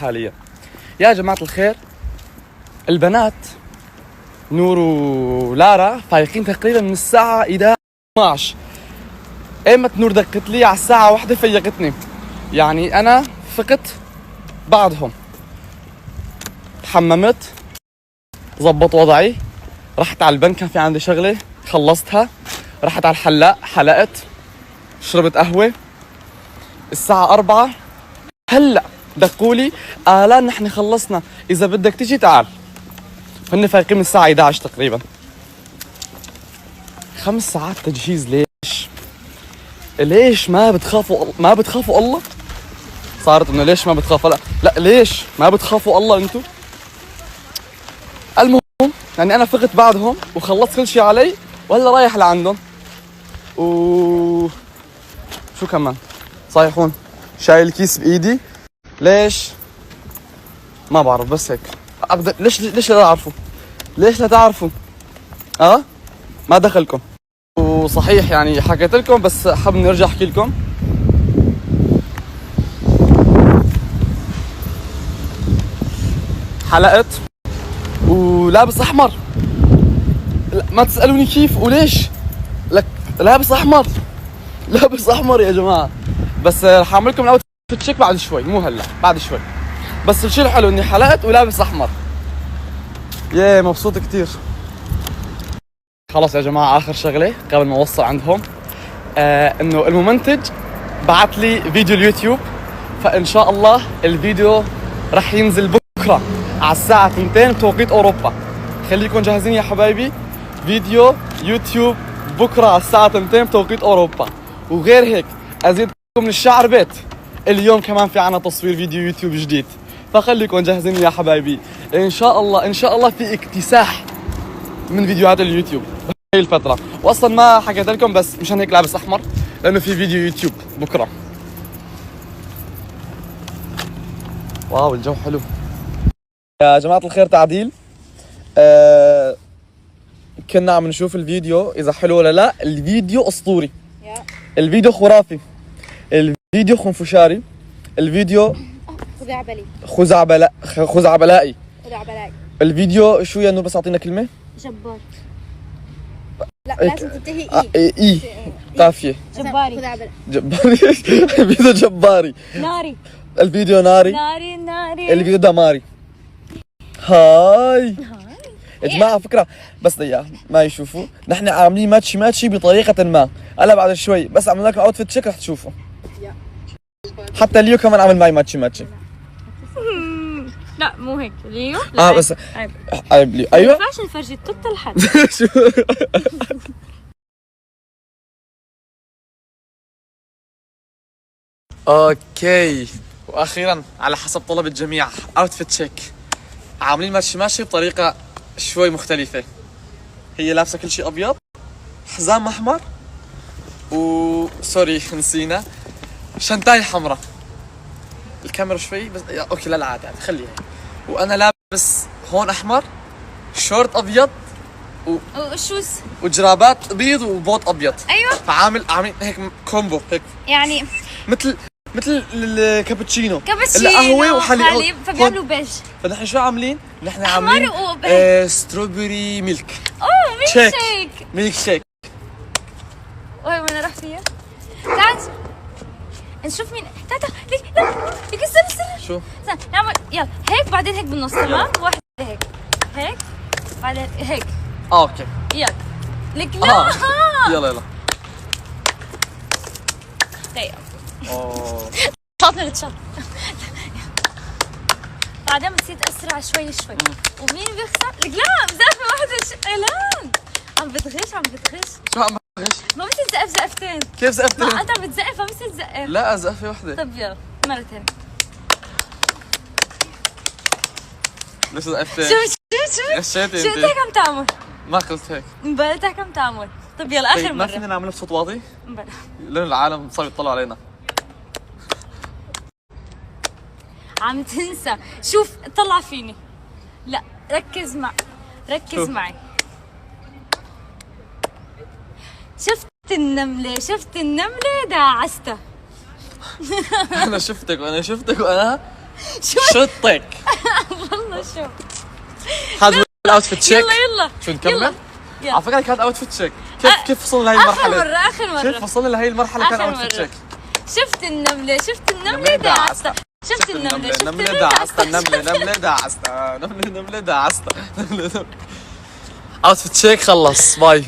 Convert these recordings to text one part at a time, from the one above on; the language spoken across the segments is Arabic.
حاليا. يا جماعة الخير، البنات نور ولارا فايقين تقريبا من الساعة 11. ايمت نور دقت لي على الساعة 1 فيقتني، يعني انا فقت بعدهم. حممت، ضبط وضعي، رحت على البنك، كان في عندي شغلة خلصتها، رحت على الحلاق حلقت، شربت قهوة. الساعة 4 هلا دقولي آلان نحن خلصنا، إذا بدك تيجي تعال. هن فايقين من الساعة 11 تقريبا. 5 ساعات تجهيز. ليش ما بتخافوا الله؟ صارت انه ليش ما بتخافوا؟ لا ليش ما بتخافوا الله انتو؟ المهم يعني انا فقت بعدهم وخلصت كل شيء علي وهلا رايح لعندهم. شو كمان صايحون، شايل كيس بايدي. ليش؟ ما بعرف، بس هيك. ليش لا تعرفوا؟ ليش لا تعرفوا؟ ما دخلكم. وصحيح يعني حكيت لكم، بس حاب اني ارجع احكي لكم. حلقت ولابس احمر. لا ما تسالوني كيف وليش، لك لابس احمر يا جماعه. بس رح اعمل لكم الاوت تشيك بعد شوي، مو هلا، بعد شوي. بس الشيء الحلو اني حلقت ولابس احمر. مبسوط كتير. خلاص يا جماعه، اخر شغله قبل ما اوصل عندهم، انه الممنتج بعت لي فيديو اليوتيوب، فان شاء الله الفيديو رح ينزل بكره على الساعه 2 بتوقيت اوروبا. خليكم جاهزين يا حبايبي، فيديو يوتيوب بكره على الساعه 2 بتوقيت اوروبا. وغير هيك ازيدكم من الشعر بيت، اليوم كمان في عنا تصوير فيديو يوتيوب جديد، فخليكم جاهزين يا حبايبي. ان شاء الله في اكتساح من فيديوهات اليوتيوب بهي الفترة. واصلا ما حكيت لكم، بس مشان هيك لابس احمر، لانه في فيديو يوتيوب بكره. واو الجو حلو يا جماعة الخير. تعديل، كنا عم نشوف الفيديو اذا حلو ولا لا. الفيديو اسطوري، الفيديو خرافي، الفيديو خنفشاري، الفيديو خزعبلائي. الفيديو شو يا نور؟ بس اعطينا كلمة. جبار. لا لازم تنتهي اي قافية. جباري. الفيديو جباري. ناري. الفيديو ناري. الفيديو دماري. هاي يا جماعة فكرة، بس دقيقة ما يشوفوا، نحن عاملين ماتشي بطريقة ما. هلا بعد شوي بس عملنا لكم اوتفيت تشيك رح تشوفوا. حتى ليو كمان عمل معي ماتشي. لا مو هيك ليو. لا بس عيب ليو. ايوه ما ينفعش نفرجي التوت لحد. اوكي، واخيرا على حسب طلب الجميع اوتفيت تشيك. عاملين ماشي بطريقه شوي مختلفه. هي لابسه كل شيء ابيض، حزام احمر، سوري نسينا، شنطاي حمراء. الكاميرا شوي بس اوكي لا عادي خليها. وانا لابس هون احمر، شورت ابيض وشوز وجرابات بيض وبوط ابيض. ايوه، فعامل هيك كومبو هيك، يعني مثل الكابتشينو قهوه وحليب، فبيعملوا بيج. فنحن شو عاملين؟ نحن عاملين ستروبري ميلك. ميلك شيك. وين راح فيها؟ تعال نشوف مين. تعال ليك استنى شو؟ نعمل يلا هيك، بعدين هيك بالنص. تمام، واحدة هيك بعدين هيك. اوكي يلا لك. لا يلا دقيقة. شاطر تشاط. بعدين بتصير اسرع شوي. ومين بيخسر؟ لك لا مزقفة واحدة. اعلان عم بتغش. شو عم بغش؟ ما بتصير تزقف زقفتين. كيف زقفتين؟ انت عم بتزقف، ما بتصير تزقف. لا زقفة واحدة. طب يلا مرة ثانية. ليش زقفتين؟ شو غشيتي انت. انت هيك عم تعمل؟ ما قلت هيك. انت هيك عم تعمل. طب يلا اخر مرة. ما فينا نعملها بصوت واطي؟ بلا، لأن العالم صار يطلعوا علينا. عم تنسى. شوف طلع فيني. لا ركز معي. شفت النملة داعستها. أنا شفتك وأنا شطك. والله شو هذا الاوتفيت تشيك. يلا يلا شو نكمل؟ يلا. على فكره كانت اوتفيت تشيك. أ- كيف وصلنا لهي المرحله؟ آخر مرة كيف وصلنا لهي المرحله كان آخر اوتفيت مرة. تشيك. شفت النملة دعستها. شفت النملة نملة دعستها. نملة دعستها. نملة دعستها. اوتفيت تشيك خلص. باي.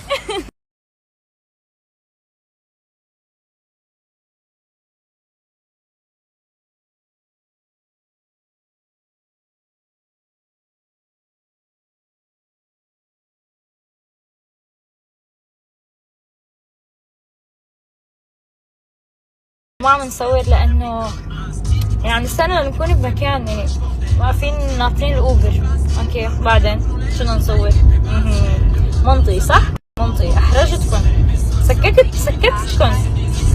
ما عم نصور لانه يعني استنى نكون بمكان يعني واقفين ناطرين الاوبر. اوكي بعدين شو بدنا نصور؟ منطقي صح؟ منطقي. احرجتكم، سكتتكم،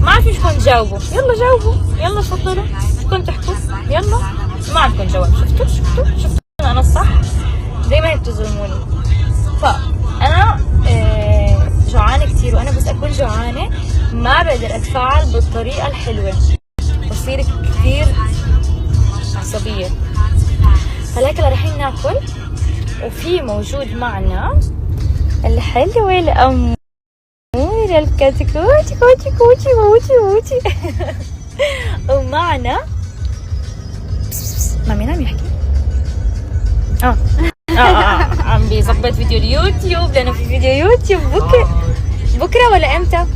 ما عارفين شو كنت تجاوبوا. يلا جاوبوا، يلا تفضلوا، شو كنت تحكوا؟ يلا ما عندكم جواب. شفتوا انا الصح؟ دايما بتظلموني. فانا جوعانه كثير، وانا بس اكون جوعانه ما بقدر اتفاعل بالطريقه الحلوه، بصير كثير عصبيه. فلهيك رايحين ناكل، وفي موجود معنا الحلوه الاموره الكتكوتي كوتي كوتي كوتي كوتي ومعنا ما مين عم يحكي؟ عم بيظبط فيديو اليوتيوب، لانه في فيديو يوتيوب بكره ولا امتى؟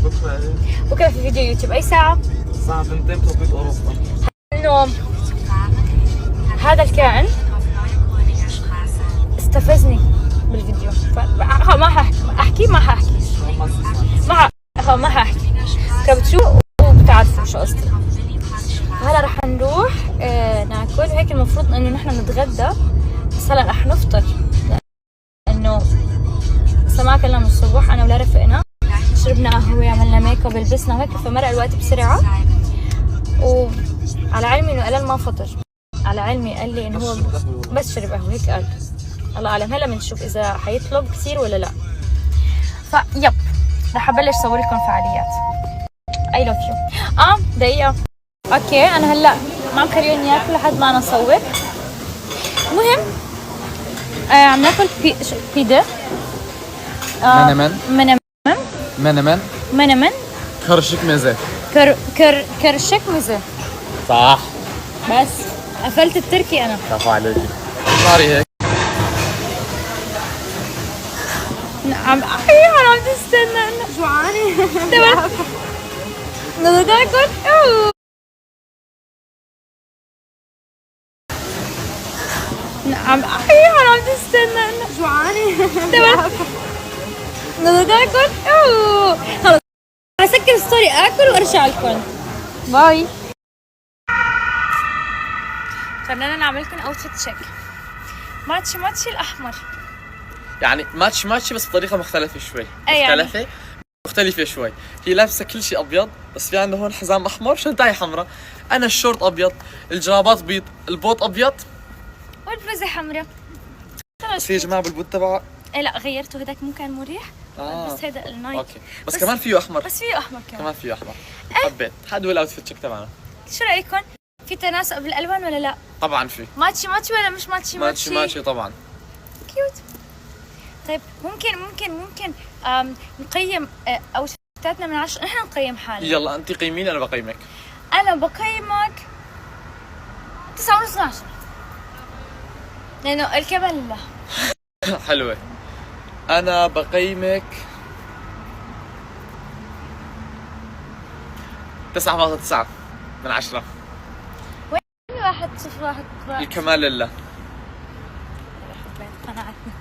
بكره في فيديو يوتيوب. اي ساعه؟ الساعة 2 بتوقيت اوروبا. انه هذا الكائن استفزني بالفيديو، ما حاحكي ما حاحكي كبتشوفوا وبتعرفوا شو قصدي. هلا رح نروح ناكل هيك. المفروض انه نحن نتغدى، بس هلا رح نفطر لانه لسه ما اكلنا من الصبح. انا ولا رفقنا شربنا قهوه، عملنا ميك اب، لبسنا هيك، فمرق الوقت بسرعه. وعلى علمي انه قلال ما فطر، على علمي قال لي انه هو بس شرب قهوه، هيك قال. الله اعلم. هلا بنشوف اذا حيطلب كثير ولا لا. فيب رح ابلش صور لكم فعاليات. اي لاف يو. دقيقه. اوكي انا هلا ما عم خليهم ياكلوا لحد ما انا اصور. المهم عم ناكل بيدا. منمن كرشك مزه. كرشك مزه. صح. بس قفلت التركي انا. كفو عليكي. صاري هيك. نعم احيانا عم تستنى. انا جوعانه. تمام. بدنا ناكل. نعم احيانا عم تستنى. انا جوعانه. تمام. بدنا ناكل. خلص اسكر ستوري، اكل وارجع لكم. باي. خلينا نعمل لكم اوتفيت تشيك. ماتشي الاحمر. يعني ماتشي بس بطريقة مختلفة شوي. يعني؟ مختلفة شوي. هي لابسة كل شيء أبيض، بس في عندنا هون حزام أحمر، شنطاية حمراء. أنا الشورت أبيض، الجرابات بيض، البوت أبيض، والبزة حمراء. بس يا جماعة بالبوت تبع لا غيرته، هداك مو كان مريح. بس هيدا النايك. اوكي. بس كمان فيه أحمر. بس فيه أحمر كمان فيه أحمر. حبيت. هذا هو الأوتفيت تشيك تبعنا. شو رأيكم؟ في تناسق بالألوان ولا لا؟ طبعا في. ماتشي ولا مش ماتشي؟ ماتشي طبعا. كيوت. طيب ممكن نقيم اوتفيتاتنا من 10. نحن نقيم حالنا. يلا انت قيميني، انا بقيمك. انا بقيمك 9.5 من 10 لانه الكمال لله. حلوة. انا بقيمك 9.9 من 10. وين 1 0 1 الكمال لله. قناعتنا.